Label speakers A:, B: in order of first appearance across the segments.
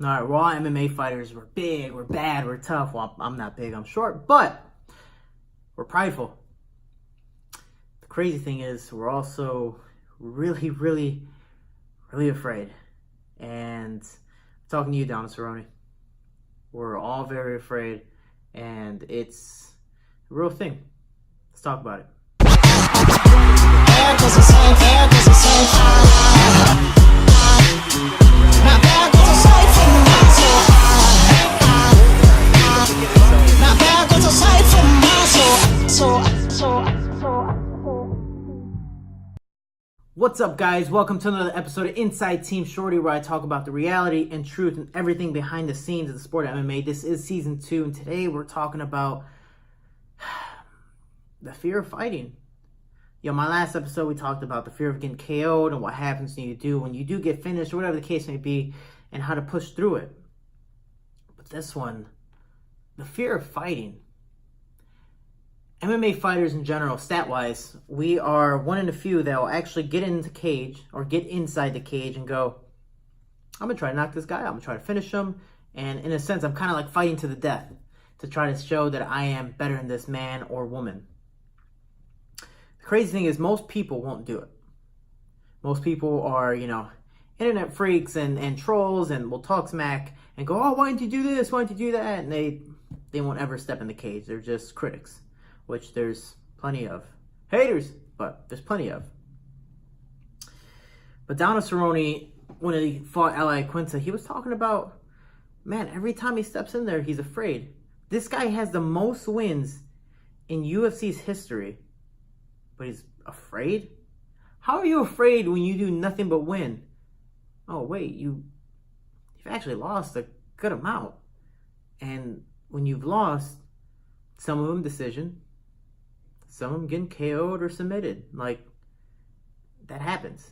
A: All right, we're all MMA fighters. We're big, we're bad, we're tough. Well, I'm not big, I'm short, but we're prideful. The crazy thing is we're also really, really, really afraid. And I'm talking to you, down Cerrone. We're all very afraid, and it's a real thing. Let's talk about it. What's up, guys? Welcome to another episode of Inside Team Shorty, where I talk about the reality and truth and everything behind the scenes of the sport of MMA. This is season 2, and today we're talking about the fear of fighting. My last episode, we talked about the fear of getting KO'd and what happens when you do get finished, or whatever the case may be, and how to push through it. But this one, the fear of fighting. MMA fighters in general, stat-wise, we are one in a few that will actually get into the cage or get inside the cage and go, I'm going to try to knock this guy out. I'm going to try to finish him. And in a sense, I'm kind of like fighting to the death to try to show that I am better than this man or woman. The crazy thing is most people won't do it. Most people are, internet freaks and trolls and will talk smack and go, oh, why didn't you do this? Why didn't you do that? And they won't ever step in the cage. They're just critics, which there's plenty of. Haters, but there's plenty of. But down to Cerrone, when he fought Iaquinta, he was talking about, man, every time he steps in there, he's afraid. This guy has the most wins in UFC's history, but he's afraid? How are you afraid when you do nothing but win? Oh, wait, you've actually lost a good amount. And when you've lost, some of them decision, some of them getting KO'd or submitted. That happens.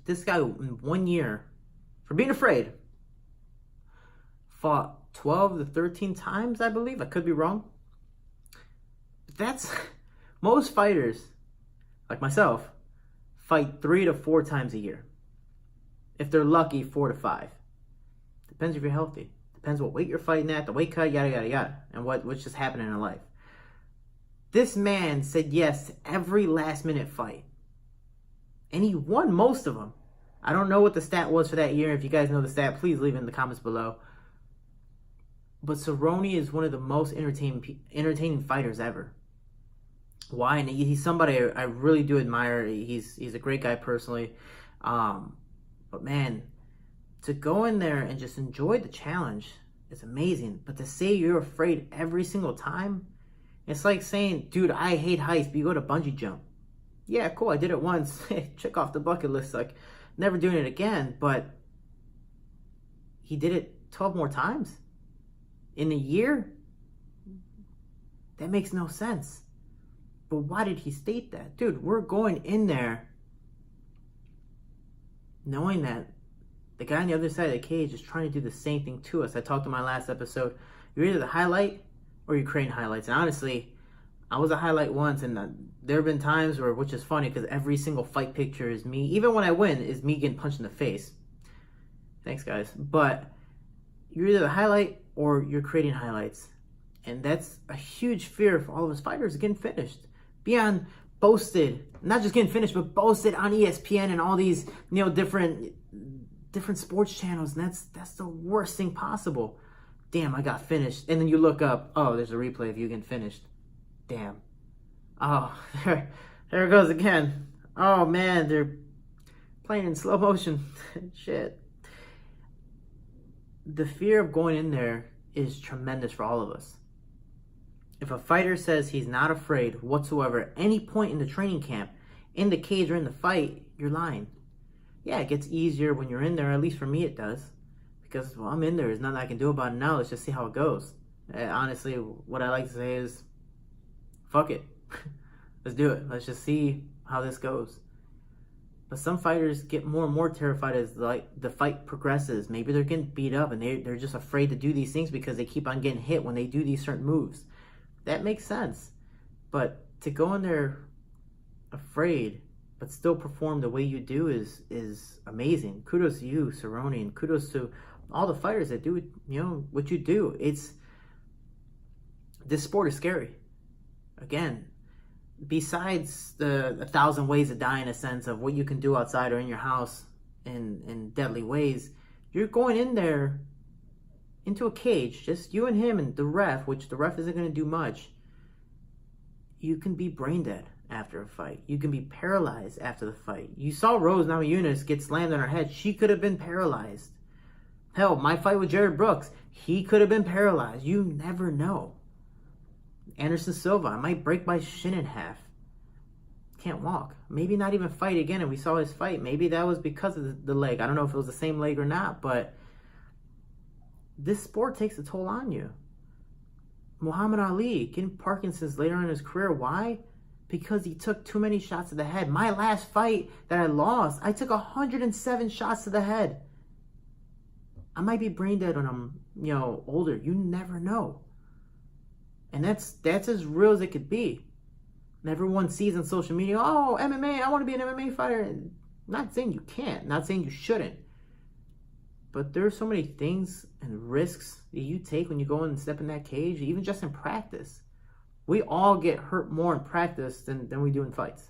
A: This guy, in 1 year, for being afraid, fought 12 to 13 times, I believe. I could be wrong. But that's... Most fighters, like myself, fight 3 to 4 times a year. If they're lucky, 4 to 5. Depends if you're healthy. Depends what weight you're fighting at, the weight cut, yada, yada, yada, and what's just happening in life. This man said yes to every last-minute fight. And he won most of them. I don't know what the stat was for that year. If you guys know the stat, please leave it in the comments below. But Cerrone is one of the most entertaining fighters ever. Why? And he's somebody I really do admire. He's a great guy personally. But man, to go in there and just enjoy the challenge is amazing. But to say you're afraid every single time, it's like saying, dude, I hate heights, but you go to bungee jump. Yeah, cool, I did it once. Check off the bucket list. Never doing it again. But he did it 12 more times in a year? That makes no sense. But why did he state that? Dude, we're going in there knowing that the guy on the other side of the cage is trying to do the same thing to us. I talked in my last episode. You're either the highlight or you're creating highlights. And honestly, I was a highlight once, and there have been times where, which is funny because every single fight picture is me, even when I win, is me getting punched in the face. Thanks, guys. But you're either the highlight or you're creating highlights. And that's a huge fear for all of us fighters, getting finished. Beyond boasted, not just getting finished, but boasted on ESPN and all these, different sports channels. And that's the worst thing possible. Damn, I got finished. And then you look up, oh, there's a replay of you getting finished. Damn. Oh, there it goes again. Oh man, they're playing in slow motion. Shit. The fear of going in there is tremendous for all of us. If a fighter says he's not afraid whatsoever at any point in the training camp, in the cage or in the fight, you're lying. Yeah, it gets easier when you're in there. At least for me it does. Because, I'm in there. There's nothing I can do about it now. Let's just see how it goes. Honestly, what I like to say is, fuck it. Let's do it. Let's just see how this goes. But some fighters get more and more terrified as the fight progresses. Maybe they're getting beat up and they're just afraid to do these things because they keep on getting hit when they do these certain moves. That makes sense. But to go in there afraid but still perform the way you do is amazing. Kudos to you, Cerrone, and kudos to all the fighters that do, you know, what you do. This sport is scary. Again, besides the 1,000 ways to die, in a sense of what you can do outside or in your house in deadly ways, you're going in there into a cage, just you and him and the ref, which the ref isn't going to do much. You can be brain dead after a fight. You can be paralyzed after the fight. You saw Rose Namajunas get slammed on her head. She could have been paralyzed. Hell, my fight with Jared Brooks, he could have been paralyzed. You never know. Anderson Silva, I might break my shin in half. Can't walk. Maybe not even fight again. And we saw his fight. Maybe that was because of the leg. I don't know if it was the same leg or not, but this sport takes a toll on you. Muhammad Ali getting Parkinson's later in his career. Why? Because he took too many shots to the head. My last fight that I lost, I took 107 shots to the head. I might be brain dead when I'm, you know, older. You never know. And that's as real as it could be. And everyone sees on social media, oh, MMA, I want to be an MMA fighter. And not saying you can't, not saying you shouldn't. But there are so many things and risks that you take when you go and step in that cage, even just in practice. We all get hurt more in practice than we do in fights.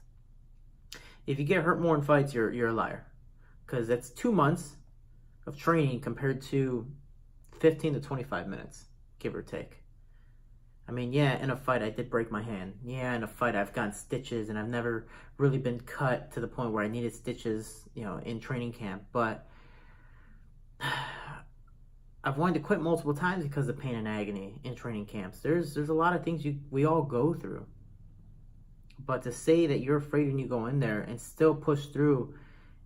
A: If you get hurt more in fights, you're a liar. Because that's 2 months of training compared to 15 to 25 minutes, give or take. I mean, yeah, in a fight I did break my hand. Yeah, in a fight I've gotten stitches, and I've never really been cut to the point where I needed stitches, you know, in training camp. But I've wanted to quit multiple times because of pain and agony in training camps. There's a lot of things we all go through. But to say that you're afraid when you go in there and still push through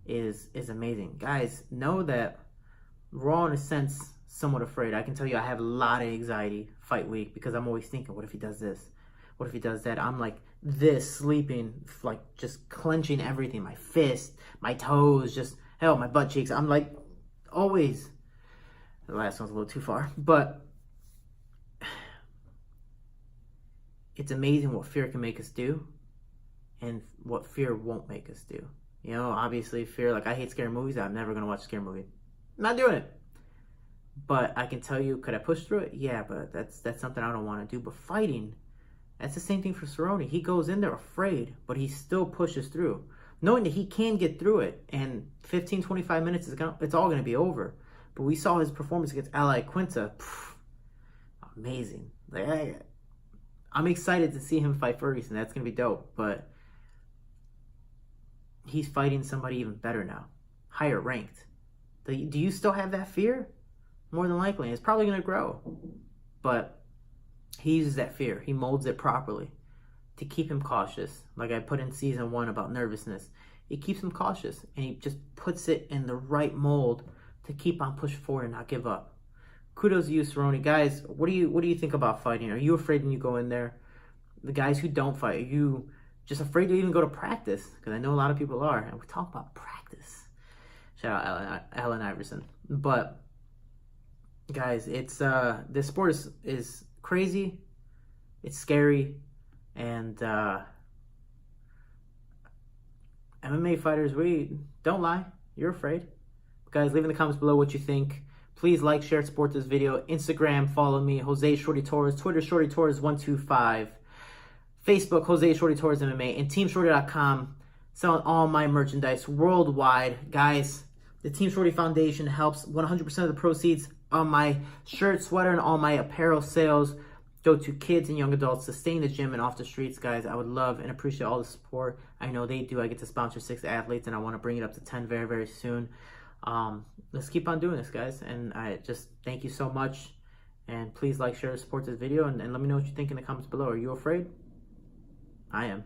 A: is amazing. Guys, know that we're all, in a sense, somewhat afraid. I can tell you I have a lot of anxiety fight week because I'm always thinking, what if he does this? What if he does that? I'm like this, sleeping, like just clenching everything. My fist, my toes, just, hell, my butt cheeks. I'm like, always. The last one's a little too far. But it's amazing what fear can make us do and what fear won't make us do. You know, obviously fear, like I hate scary movies. I'm never going to watch a scary movie. I'm not doing it. But I can tell you, could I push through it? Yeah, but that's something I don't want to do. But fighting, that's the same thing for Cerrone. He goes in there afraid, but he still pushes through, knowing that he can get through it. And 15, 25 minutes, it's all going to be over. But we saw his performance against Iaquinta. Amazing. Like, I'm excited to see him fight Ferguson. That's going to be dope. But he's fighting somebody even better now, higher ranked. Do you still have that fear? More than likely. It's probably going to grow. But he uses that fear. He molds it properly to keep him cautious. Like I put in season 1 about nervousness. It keeps him cautious. And he just puts it in the right mold to keep on pushing forward and not give up. Kudos to you, Cerrone. Guys, what do you think about fighting? Are you afraid when you go in there? The guys who don't fight, are you just afraid to even go to practice? Because I know a lot of people are. And we talk about practice. Shout out Allen Iverson. But guys, it's this sport is crazy, it's scary, and MMA fighters, we don't lie, you're afraid. Guys, leave in the comments below what you think. Please like, share, support this video. Instagram, follow me, Jose Shorty Torres. Twitter, Shorty Torres 125. Facebook, Jose Shorty Torres MMA, and TeamShorty.com, selling all my merchandise worldwide. Guys, the Team Shorty Foundation helps 100% of the proceeds on my shirt, sweater, and all my apparel sales go to kids and young adults to stay in the gym and off the streets. Guys, I would love and appreciate all the support. I know they do. I get to sponsor 6 athletes, and I want to bring it up to 10 very, very soon. Let's keep on doing this, guys. And I just thank you so much. And please like, share, support this video, and let me know what you think in the comments below. Are you afraid? I am.